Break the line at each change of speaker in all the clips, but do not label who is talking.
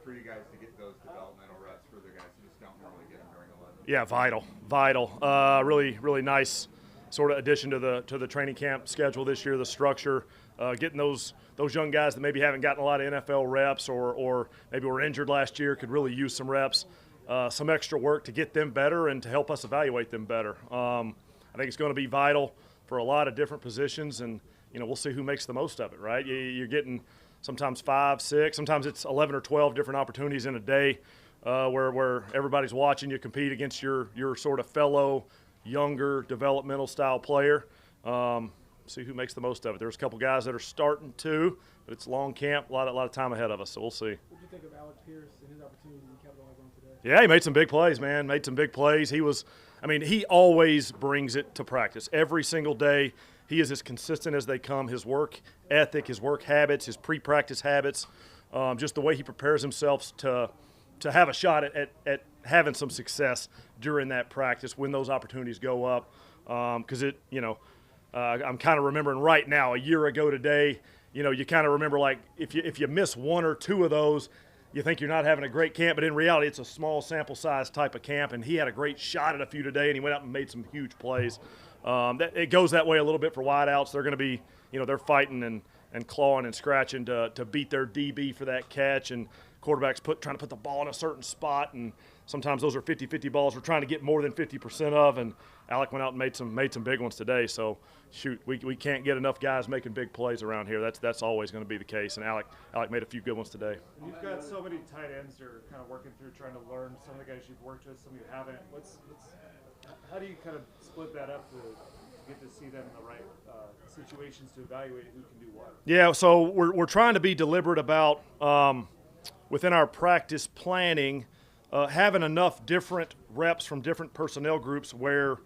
for you guys to get those developmental reps for the guys who just don't normally get them during 11?
Yeah, vital. Really nice sort of addition to the training camp schedule this year. The structure, getting those young guys that maybe haven't gotten a lot of NFL reps or maybe were injured last year could really use some reps, some extra work to get them better and to help us evaluate them better. I think it's going to be vital for a lot of different positions, and we'll see who makes the most of it. Right? You're getting sometimes 5, 6, sometimes it's 11 or 12 different opportunities in a day. Where everybody's watching you compete against your sort of fellow younger developmental style player. See who makes the most of it. There's a couple guys that are starting to, but it's long camp, a lot of time ahead of us, so we'll see.
What do you think of Alec Pierce and his opportunities he capitalized on today?
Yeah, he made some big plays, man. Made some big plays. He always brings it to practice. Every single day, he is as consistent as they come. His work ethic, his work habits, his pre-practice habits, just the way he prepares himself to have a shot at having some success during that practice when those opportunities go up. Because I'm kind of remembering right now, a year ago today, you kind of remember like if you miss one or two of those, you think you're not having a great camp, but in reality, it's a small sample size type of camp, and he had a great shot at a few today, and he went out and made some huge plays. It goes that way a little bit for wideouts. They're going to be, they're fighting and clawing and scratching to beat their DB for that catch, and quarterbacks trying to put the ball in a certain spot, and sometimes those are 50-50 balls we're trying to get more than 50% of, and Alec went out and made some big ones today. So, shoot, we can't get enough guys making big plays around here. That's always going to be the case, and Alec made a few good ones today.
You've got so many tight ends that are kind of working through trying to learn. Some of the guys you've worked with, some you haven't. How do you kind of split that up to get to see them in the right situations to evaluate who can do what?
Yeah, so we're trying to be deliberate about within our practice planning, having enough different reps from different personnel groups where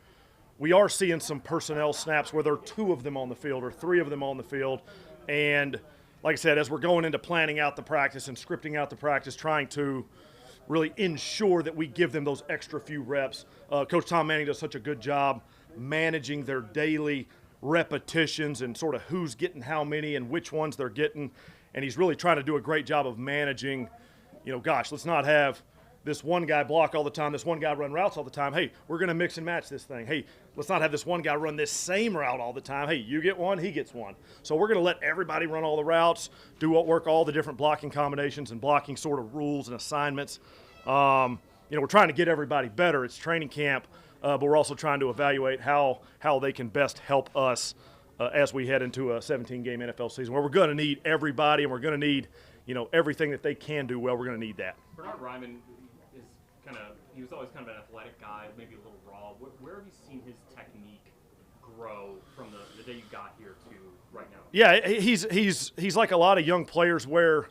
we are seeing some personnel snaps where there are 2 of them on the field or 3 of them on the field. And like I said, as we're going into planning out the practice and scripting out the practice, trying to really ensure that we give them those extra few reps. Coach Tom Manning does such a good job managing their daily repetitions and sort of who's getting how many and which ones they're getting. And he's really trying to do a great job of managing, let's not have this one guy block all the time, this one guy run routes all the time. Hey, we're going to mix and match this thing. Hey, let's not have this one guy run this same route all the time. Hey, you get one, he gets one. So we're going to let everybody run all the routes, work all the different blocking combinations and blocking sort of rules and assignments. We're trying to get everybody better. It's training camp, but we're also trying to evaluate how they can best help us as we head into a 17-game NFL season where we're going to need everybody and we're going to need, everything that they can do well. We're going to need that.
Bernhard Raimann he was always kind of an athletic guy, maybe a little raw. Where have you seen his technique grow from the day you got here to right now?
Yeah, he's like a lot of young players where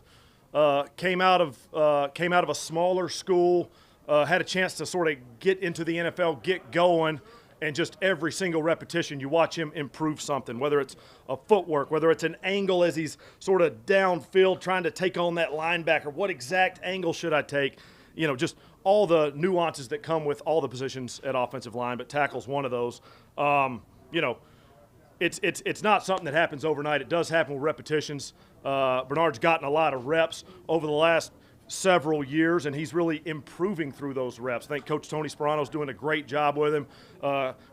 came out of a smaller school, had a chance to sort of get into the NFL, get going, and just every single repetition you watch him improve something, whether it's a footwork, whether it's an angle as he's sort of downfield trying to take on that linebacker. What exact angle should I take? Just all the nuances that come with all the positions at offensive line, but tackle's one of those. It's not something that happens overnight. It does happen with repetitions. Bernhard's gotten a lot of reps over the last several years, and he's really improving through those reps. I think Coach Tony Sperano's doing a great job with him.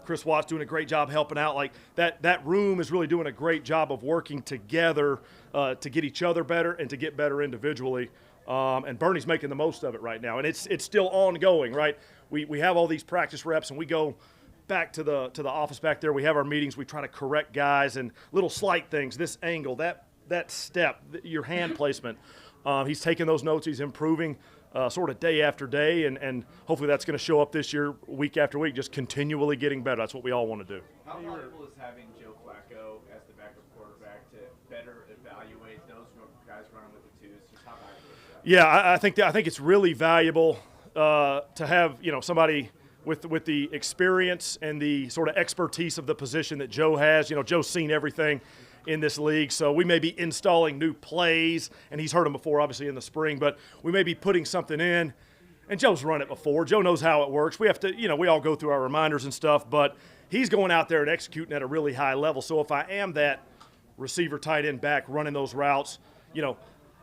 Chris Watt's doing a great job helping out. Like that room is really doing a great job of working together to get each other better and to get better individually. And Bernie's making the most of it right now, and it's still ongoing, right? We have all these practice reps, and we go back to the office back there. We have our meetings. We try to correct guys and little slight things. This angle, that step, your hand placement. He's taking those notes. He's improving sort of day after day, and hopefully that's going to show up this year, week after week, just continually getting better. That's what we all want to do.
How valuable is having Joe Flacco as the backup quarterback to better evaluate those guys running with the twos? Just how valuable is that?
Yeah, I think it's really valuable to have somebody with the experience and the sort of expertise of the position that Joe has. Joe's seen everything in this league, so we may be installing new plays, and he's heard them before, obviously, in the spring, but we may be putting something in, and Joe's run it before. Joe knows how it works. We have to, we all go through our reminders and stuff, but he's going out there and executing at a really high level. So if I am that receiver, tight end, back running those routes,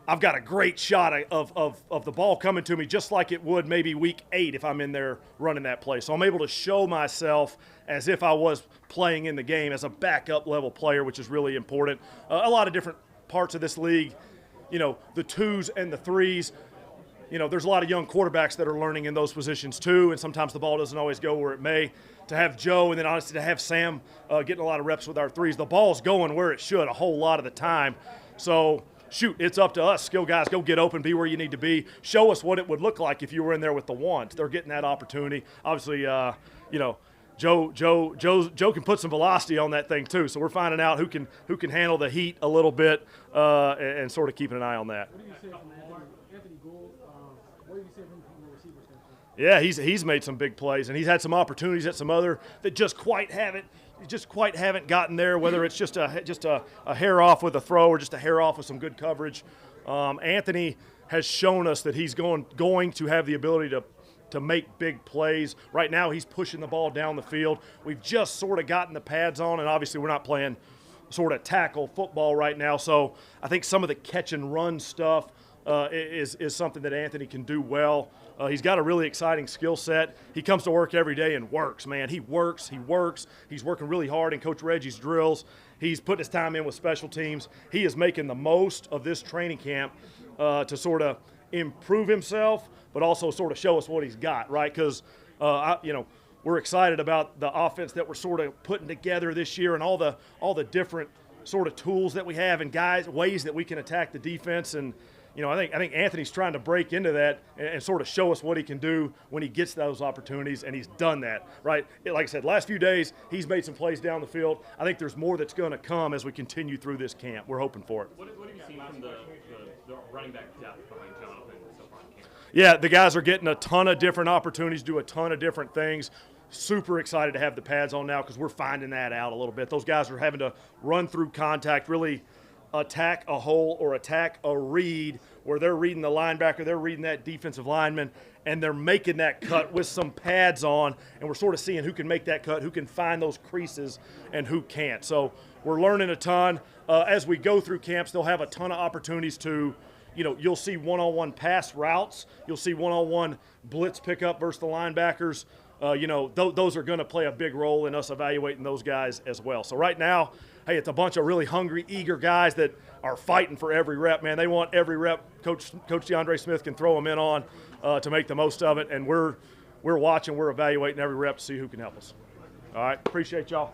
I've got a great shot of the ball coming to me just like it would maybe week 8 if I'm in there running that play. So I'm able to show myself as if I was playing in the game as a backup level player, which is really important. A lot of different parts of this league, the 2s and the 3s, there's a lot of young quarterbacks that are learning in those positions too, and sometimes the ball doesn't always go where it may. To have Joe and then honestly to have Sam getting a lot of reps with our 3s, the ball's going where it should a whole lot of the time. So, shoot, it's up to us, skill guys, go get open, be where you need to be. Show us what it would look like if you were in there with the 1s. They're getting that opportunity. Obviously, Joe can put some velocity on that thing too. So we're finding out who can handle the heat a little bit and sort of keeping an eye on that.
What do you say from Anthony Gould? What do you say from the receiver standpoint?
Yeah, he's made some big plays, and he's had some opportunities at some other that just quite haven't gotten there. Whether it's just a hair off with a throw or just a hair off with some good coverage. Anthony has shown us that he's going to have the ability to make big plays. Right now, he's pushing the ball down the field. We've just sort of gotten the pads on, and obviously we're not playing sort of tackle football right now. So I think some of the catch and run stuff is something that Anthony can do well. He's got a really exciting skill set. He comes to work every day and works, man. He works. He's working really hard in Coach Reggie's drills. He's putting his time in with special teams. He is making the most of this training camp to sort of improve himself, but also sort of show us what he's got, right? Because, we're excited about the offense that we're sort of putting together this year and all the different sort of tools that we have and ways that we can attack the defense. And I think Anthony's trying to break into that and sort of show us what he can do when he gets those opportunities, and he's done that, right? Like I said, last few days he's made some plays down the field. I think there's more that's going to come as we continue through this camp. We're hoping for it.
What have you seen from the running back depth behind Jonathan so far in camp?
Yeah, the guys are getting a ton of different opportunities, do a ton of different things. Super excited to have the pads on now because we're finding that out a little bit. Those guys are having to run through contact, really attack a hole or attack a read where they're reading the linebacker, they're reading that defensive lineman, and they're making that cut with some pads on, and we're sort of seeing who can make that cut, who can find those creases, and who can't. So we're learning a ton. As we go through camps, they'll have a ton of opportunities to, you'll see one-on-one pass routes. You'll see one-on-one blitz pickup versus the linebackers. Those are going to play a big role in us evaluating those guys as well. So right now, hey, it's a bunch of really hungry, eager guys that are fighting for every rep, man. They want every rep Coach DeAndre Smith can throw them in on to make the most of it. And we're watching, we're evaluating every rep to see who can help us. All right, appreciate y'all.